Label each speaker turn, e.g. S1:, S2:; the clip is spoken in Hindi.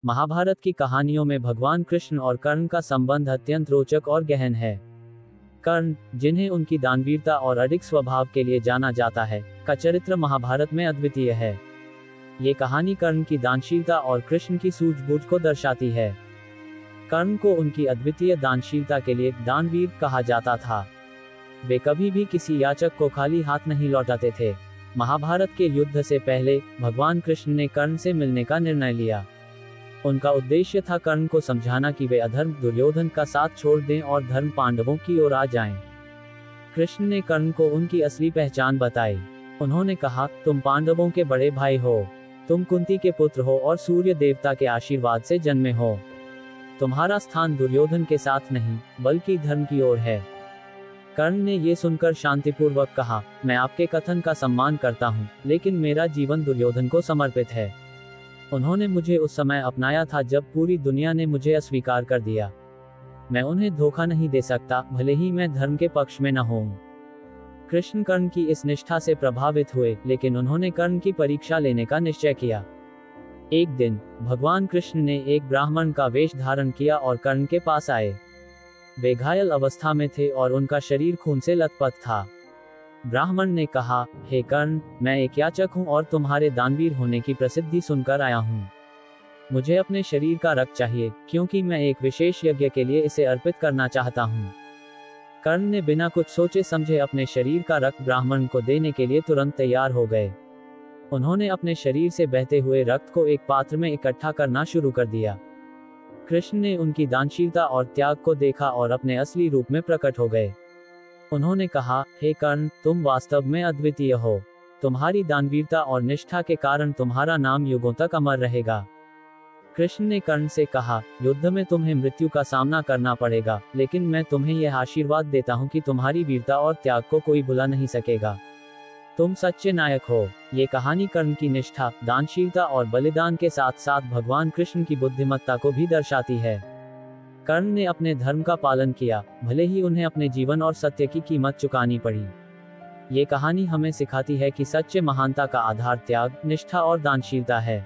S1: महाभारत की कहानियों में भगवान कृष्ण और कर्ण का संबंध अत्यंत रोचक और गहन है। कर्ण, जिन्हें उनकी दानवीरता और अडिग स्वभाव के लिए जाना जाता है, का चरित्र महाभारत में अद्वितीय है। ये कहानी कर्ण की दानशीलता और कृष्ण की सूझबूझ को दर्शाती है। कर्ण को उनकी अद्वितीय दानशीलता के लिए दानवीर कहा जाता था। वे कभी भी किसी याचक को खाली हाथ नहीं लौटाते थे। महाभारत के युद्ध से पहले भगवान कृष्ण ने कर्ण से मिलने का निर्णय लिया। उनका उद्देश्य था कर्ण को समझाना कि वे अधर्म दुर्योधन का साथ छोड़ दें और धर्म पांडवों की ओर आ जाएं। कृष्ण ने कर्ण को उनकी असली पहचान बताई। उन्होंने कहा, तुम पांडवों के बड़े भाई हो, तुम कुंती के पुत्र हो और सूर्य देवता के आशीर्वाद से जन्मे हो। तुम्हारा स्थान दुर्योधन के साथ नहीं, बल्कि धर्म की ओर है। कर्ण ने ये सुनकर शांतिपूर्वक कहा, मैं आपके कथन का सम्मान करता हूँ, लेकिन मेरा जीवन दुर्योधन को समर्पित है। उन्होंने मुझे उस समय अपनाया था जब पूरी दुनिया ने मुझे अस्वीकार कर दिया। मैं उन्हें धोखा नहीं दे सकता, भले ही मैं धर्म के पक्ष में न होऊं। कृष्ण कर्ण की इस निष्ठा से प्रभावित हुए, लेकिन उन्होंने कर्ण की परीक्षा लेने का निश्चय किया। एक दिन भगवान कृष्ण ने एक ब्राह्मण का वेश धारण किया और कर्ण के पास आए। वे घायल अवस्था में थे और उनका शरीर खून से लथपथ था। ब्राह्मण ने कहा, हे कर्ण, मैं एक याचक हूँ और तुम्हारे दानवीर होने की प्रसिद्धि सुनकर आया हूँ। मुझे अपने शरीर का रक्त चाहिए, क्योंकि मैं एक विशेष यज्ञ के लिए इसे अर्पित करना चाहता हूँ। कर्ण ने बिना कुछ सोचे समझे अपने शरीर का रक्त ब्राह्मण को देने के लिए तुरंत तैयार हो गए। उन्होंने अपने शरीर से बहते हुए रक्त को एक पात्र में इकट्ठा करना शुरू कर दिया। कृष्ण ने उनकी दानशीलता और त्याग को देखा और अपने असली रूप में प्रकट हो गए। उन्होंने कहा, हे कर्ण, तुम वास्तव में अद्वितीय हो। तुम्हारी दानवीरता और निष्ठा के कारण तुम्हारा नाम युगों तक अमर रहेगा। कृष्ण ने कर्ण से कहा, युद्ध में तुम्हें मृत्यु का सामना करना पड़ेगा, लेकिन मैं तुम्हें यह आशीर्वाद देता हूँ कि तुम्हारी वीरता और त्याग को कोई भुला नहीं सकेगा। तुम सच्चे नायक हो। ये कहानी कर्ण की निष्ठा, दानशीलता और बलिदान के साथ साथ भगवान कृष्ण की बुद्धिमत्ता को भी दर्शाती है। कर्ण ने अपने धर्म का पालन किया, भले ही उन्हें अपने जीवन और सत्य की कीमत चुकानी पड़ी। ये कहानी हमें सिखाती है कि सच्चे महानता का आधार त्याग, निष्ठा और दानशीलता है।